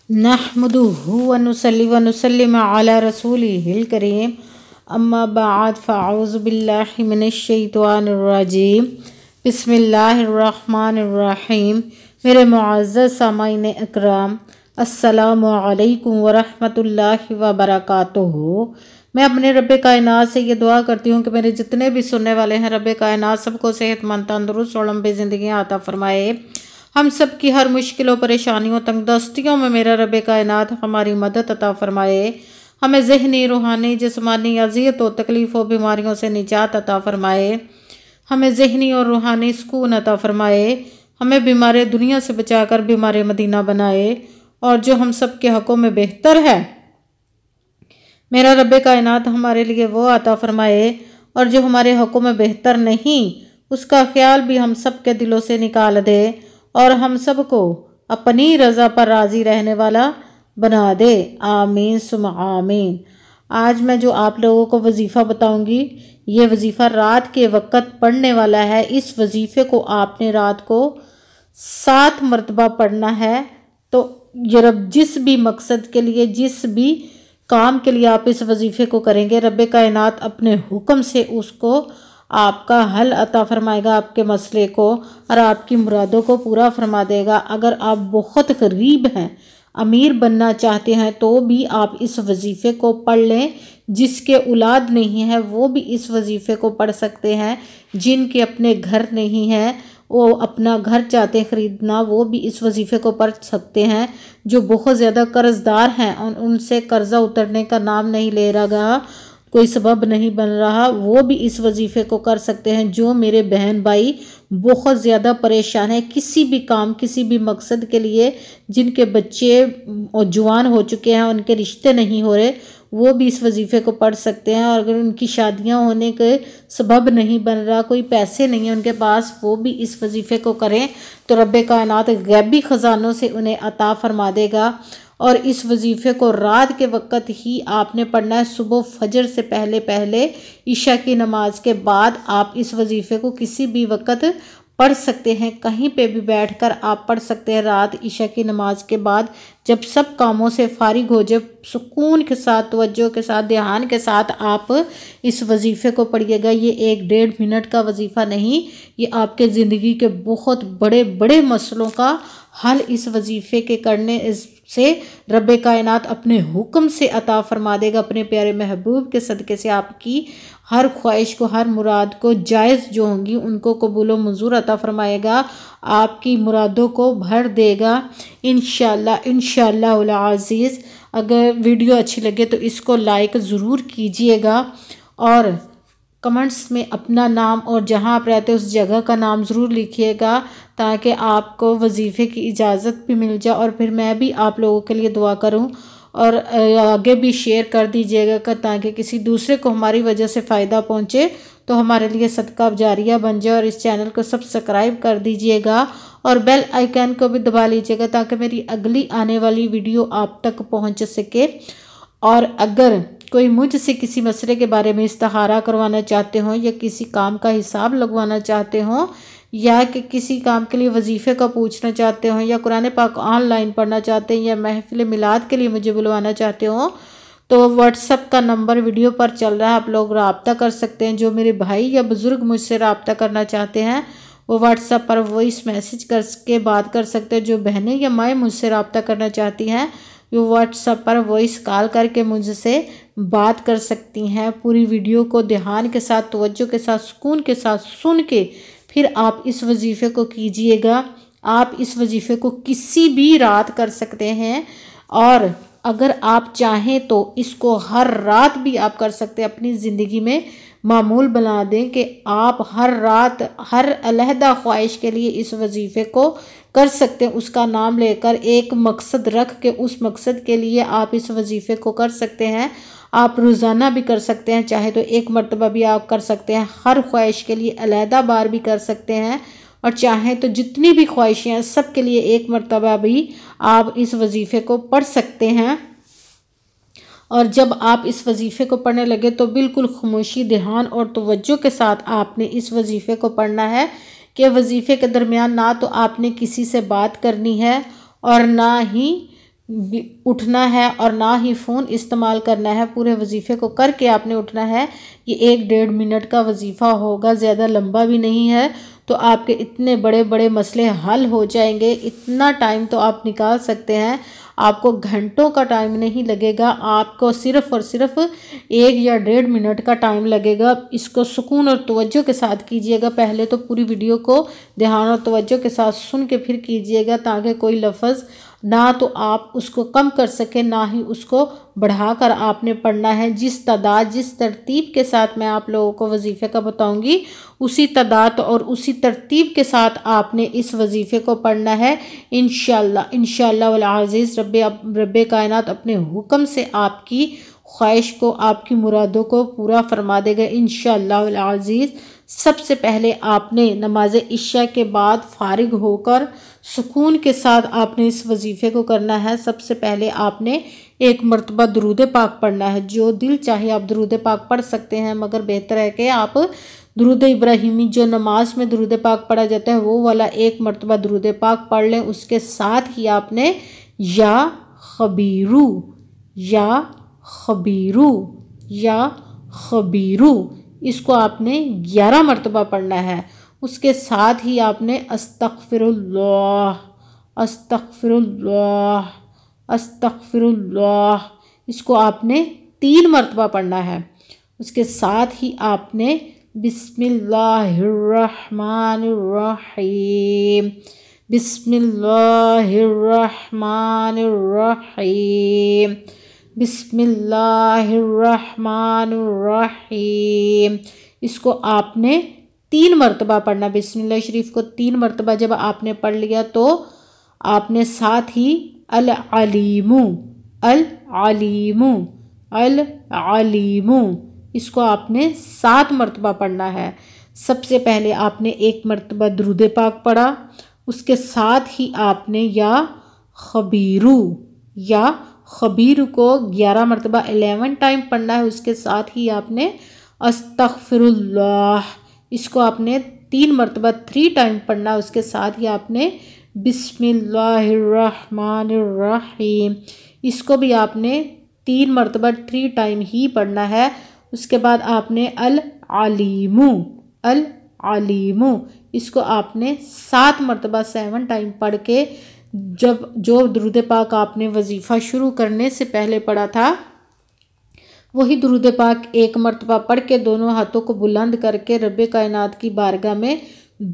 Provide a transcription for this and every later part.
نحمدہ ونصلی ونسلم علی رسولہ الکریم اما بعد فاعوذ باللہ من الشیطان الرجیم بسم اللہ الرحمن الرحیم۔ میرے معزز سامعین اکرام، السلام علیکم ورحمۃ اللہ وبرکاتہ۔ میں اپنے رب کائنات سے یہ دعا کرتی ہوں کہ میرے جتنے بھی سننے والے ہیں، رب کائنات سب کو صحت مند، تندرست اور لمبی زندگیاں عطا فرمائے۔ ہم سب کی ہر مشکلوں، پریشانیوں، تنگ دستیوں میں میرا رب کائنات ہماری مدد عطا فرمائے۔ ہمیں ذہنی، روحانی، جسمانی اذیت و تکلیف و بیماریوں سے نجات عطا فرمائے۔ ہمیں ذہنی اور روحانی سکون عطا فرمائے۔ ہمیں بیمار دنیا سے بچا کر بیمار مدینہ بنائے، اور جو ہم سب کے حقوں میں بہتر ہے میرا رب کائنات ہمارے لیے وہ عطا فرمائے، اور جو ہمارے حقوں میں بہتر نہیں اس کا خیال بھی ہم سب کے دلوں سے نکال دے، اور ہم سب کو اپنی رضا پر راضی رہنے والا بنا دے۔ آمین ثم آمین۔ آج میں جو آپ لوگوں کو وظیفہ بتاؤں گی، یہ وظیفہ رات کے وقت پڑھنے والا ہے۔ اس وظیفے کو آپ نے رات کو 7 مرتبہ پڑھنا ہے۔ تو جس بھی مقصد کے لیے، جس بھی کام کے لیے آپ اس وظیفے کو کریں گے، رب کائنات اپنے حکم سے اس کو آپ کا حل عطا فرمائے گا، آپ کے مسئلے کو، اور آپ کی مرادوں کو پورا فرما دے گا۔ اگر آپ بہت غریب ہیں، امیر بننا چاہتے ہیں، تو بھی آپ اس وظیفے کو پڑھ لیں۔ جس کے اولاد نہیں ہے وہ بھی اس وظیفے کو پڑھ سکتے ہیں۔ جن کے اپنے گھر نہیں ہیں، وہ اپنا گھر چاہتے ہیں خریدنا، وہ بھی اس وظیفے کو پڑھ سکتے ہیں۔ جو بہت زیادہ قرض دار ہیں، ان سے قرضہ اترنے کا نام نہیں لے رہا، کوئی سبب نہیں بن رہا، وہ بھی اس وظیفے کو کر سکتے ہیں۔ جو میرے بہن بھائی بہت زیادہ پریشان ہیں کسی بھی کام، کسی بھی مقصد کے لیے، جن کے بچے جوان ہو چکے ہیں، ان کے رشتے نہیں ہو رہے، وہ بھی اس وظیفے کو پڑھ سکتے ہیں۔ اور اگر ان کی شادیاں ہونے کے سبب نہیں بن رہا، کوئی پیسے نہیں ہیں ان کے پاس، وہ بھی اس وظیفے کو کریں تو رب کائنات غیبی خزانوں سے انہیں عطا فرما دے گا۔ اور اس وظیفے کو رات کے وقت ہی آپ نے پڑھنا ہے، صبح فجر سے پہلے عشاء کی نماز کے بعد آپ اس وظیفے کو کسی بھی وقت پڑھ سکتے ہیں۔ کہیں پہ بھی بیٹھ کر آپ پڑھ سکتے ہیں۔ رات عشاء کی نماز کے بعد جب سب کاموں سے فارغ ہو جائے، سکون کے ساتھ، توجہ کے ساتھ، دھیان کے ساتھ آپ اس وظیفے کو پڑھیے گا۔ یہ 1-1.5 منٹ کا وظیفہ نہیں، یہ آپ کے زندگی کے بہت بڑے بڑے مسئلوں کا حل اس وظیفے کے کرنے سے رب کائنات اپنے حکم سے عطا فرما دے گا۔ اپنے پیارے محبوب کے صدقے سے آپ کی ہر خواہش کو، ہر مراد کو، جائز جو ہوں گی ان کو قبول و منظور عطا فرمائے گا، آپ کی مرادوں کو بھر دے گا انشاءاللہ العزیز۔ اگر ویڈیو اچھی لگے تو اس کو لائک ضرور کیجئے گا، اور کمنٹس میں اپنا نام اور جہاں آپ رہتے ہیں اس جگہ کا نام ضرور لکھیے گا، تاکہ آپ کو وظیفے کی اجازت بھی مل جائے، اور پھر میں بھی آپ لوگوں کے لیے دعا کروں، اور آگے بھی شیئر کر دیجئے گا تاکہ کسی دوسرے کو ہماری وجہ سے فائدہ پہنچے، تو ہمارے لیے صدقہ جاریہ بن جائے۔ اور اس چینل کو سبسکرائب کر دیجئے گا، اور بیل آئیکن کو بھی دبا لیجئے گا تاکہ میری اگلی آنے والی ویڈیو آپ تک پہنچ سکے۔ اور اگر کوئی مجھ سے کسی مسئلے کے بارے میں استخارہ کروانا چاہتے ہوں، یا کسی کام کا حساب لگوانا چاہتے ہوں، یا کہ کسی کام کے لیے وظیفے کا پوچھنا چاہتے ہوں، یا قرآن پاک آن لائن پڑھنا چاہتے ہیں، یا محفل میلاد کے لیے مجھے بلوانا چاہتے ہوں، تو واٹس ایپ کا نمبر ویڈیو پر چل رہا ہے، آپ لوگ رابطہ کر سکتے ہیں۔ جو میرے بھائی یا بزرگ مجھ سے رابطہ کرنا چاہتے ہیں، وہ واٹس ایپ پر وائس میسج کر کے بات کر سکتے ہیں۔ جو بہنیں یا مائیں مجھ سے رابطہ کرنا چاہتی ہیں، وہ واٹس ایپ پر وائس کال کر کے مجھ سے بات کر سکتی ہیں۔ پوری ویڈیو کو دھیان کے ساتھ، توجہ کے ساتھ، سکون کے ساتھ سن کے پھر آپ اس وظیفے کو کیجئے گا۔ آپ اس وظیفے کو کسی بھی رات کر سکتے ہیں، اور اگر آپ چاہیں تو اس کو ہر رات بھی آپ کر سکتے ہیں۔ اپنی زندگی میں معمول بنا دیں کہ آپ ہر رات، ہر علیحدہ خواہش کے لیے اس وظیفے کو کر سکتے ہیں، اس کا نام لے کر، ایک مقصد رکھ کے اس مقصد کے لیے آپ اس وظیفے کو کر سکتے ہیں۔ آپ روزانہ بھی کر سکتے ہیں، چاہے تو 1 مرتبہ بھی آپ کر سکتے ہیں، ہر خواہش کے لیے علیحدہ بار بھی کر سکتے ہیں، اور چاہیں تو جتنی بھی خواہشیں ہیں سب کے لیے 1 مرتبہ بھی آپ اس وظیفے کو پڑھ سکتے ہیں۔ اور جب آپ اس وظیفے کو پڑھنے لگے تو بالکل خاموشی، دھیان اور توجہ کے ساتھ آپ نے اس وظیفے کو پڑھنا ہے، کہ وظیفے کے درمیان نہ تو آپ نے کسی سے بات کرنی ہے، اور نہ ہی اٹھنا ہے اور نہ ہی فون استعمال کرنا ہے۔ پورے وظیفے کو کر کے آپ نے اٹھنا ہے۔ یہ 1-1.5 منٹ کا وظیفہ ہوگا، زیادہ لمبا بھی نہیں ہے، تو آپ کے اتنے بڑے بڑے مسئلے حل ہو جائیں گے۔ اتنا ٹائم تو آپ نکال سکتے ہیں، آپ کو گھنٹوں کا ٹائم نہیں لگے گا، آپ کو صرف اور صرف 1 یا 1.5 منٹ کا ٹائم لگے گا۔ اس کو سکون اور توجہ کے ساتھ کیجئے گا۔ پہلے تو پوری ویڈیو کو دھیان اور توجہ کے ساتھ سن کے پھر کیجئے گا، تاکہ کوئی لفظ نہ تو آپ اس کو کم کر سکیں، نہ ہی اس کو بڑھا کر آپ نے پڑھنا ہے۔ جس تعداد جس ترتیب کے ساتھ میں آپ لوگوں کو وظیفے کا بتاؤں گی، اسی تعداد اور اسی ترتیب کے ساتھ آپ نے اس وظیفے کو پڑھنا ہے انشاءاللہ والعزیز۔ رب کائنات اپنے حکم سے آپ کی خواہش کو، آپ کی مرادوں کو پورا فرما دے گا انشاءاللہ والعزیز۔ سب سے پہلے آپ نے نماز عشاء کے بعد فارغ ہو کر سکون کے ساتھ آپ نے اس وظیفے کو کرنا ہے۔ سب سے پہلے آپ نے 1 مرتبہ درود پاک پڑھنا ہے۔ جو دل چاہے آپ درود پاک پڑھ سکتے ہیں، مگر بہتر ہے کہ آپ درود ابراہیمی جو نماز میں درود پاک پڑھا جاتا ہے وہ والا 1 مرتبہ درود پاک پڑھ لیں۔ اس کے ساتھ ہی آپ نے یا خبیرو یا خبیرو یا خبیرو، اس کو آپ نے 11 مرتبہ پڑھنا ہے۔ اس کے ساتھ ہی آپ نے استغفر اللہ استغفر اللہ استغفر اللہ، اس کو آپ نے 3 مرتبہ پڑھنا ہے۔ اس کے ساتھ ہی آپ نے بسم اللہ الرحمن الرحیم بسم اللہ الرحمن الرحیم بسم اللہ الرحمن الرحیم، اس کو آپ نے 3 مرتبہ پڑھنا۔ بسم اللہ شریف کو 3 مرتبہ جب آپ نے پڑھ لیا تو آپ نے ساتھ ہی العلیم العلیم العلیم، اس کو آپ نے 7 مرتبہ پڑھنا ہے۔ سب سے پہلے آپ نے 1 مرتبہ درود پاک پڑھا، اس کے ساتھ ہی آپ نے یا خبیرو کو 11 مرتبہ 11 ٹائم پڑھنا ہے۔ اس کے ساتھ ہی آپ نے استغفر اللہ، اس کو آپ نے 3 مرتبہ 3 ٹائم پڑھنا ہے۔ اس کے ساتھ ہی آپ نے بسم اللہ الرحمن الرحیم، اس کو بھی آپ نے 3 مرتبہ 3 ٹائم ہی پڑھنا ہے۔ اس کے بعد آپ نے العلیم العلیم، اس کو آپ نے 7 مرتبہ 7 ٹائم پڑھ کے جو درود پاک آپ نے وظیفہ شروع کرنے سے پہلے پڑھا تھا، وہی درود پاک 1 مرتبہ پڑھ کے دونوں ہاتھوں کو بلند کر کے رب کائنات کی بارگاہ میں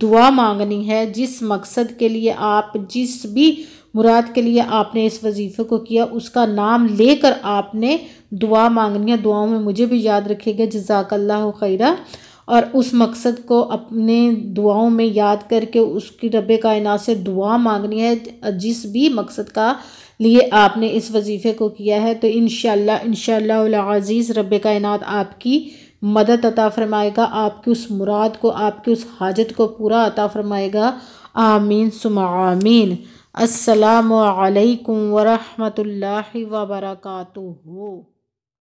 دعا مانگنی ہے۔ جس مقصد کے لیے آپ، جس بھی مراد کے لیے آپ نے اس وظیفے کو کیا، اس کا نام لے کر آپ نے دعا مانگنی ہے۔ دعاؤں میں مجھے بھی یاد رکھے گا، جزاک اللہ خیرہ۔ اور اس مقصد کو اپنے دعاؤں میں یاد کر کے اس کی رب کائنات سے دعا مانگنی ہے، جس بھی مقصد کا لیے آپ نے اس وظیفے کو کیا ہے۔ تو انشاءاللہ العزیز رب کائنات آپ کی مدد عطا فرمائے گا، آپ کی اس مراد کو، آپ کی اس حاجت کو پورا عطا فرمائے گا۔ آمین ثم آمین۔ السلام علیکم ورحمۃ اللہ وبرکاتہ۔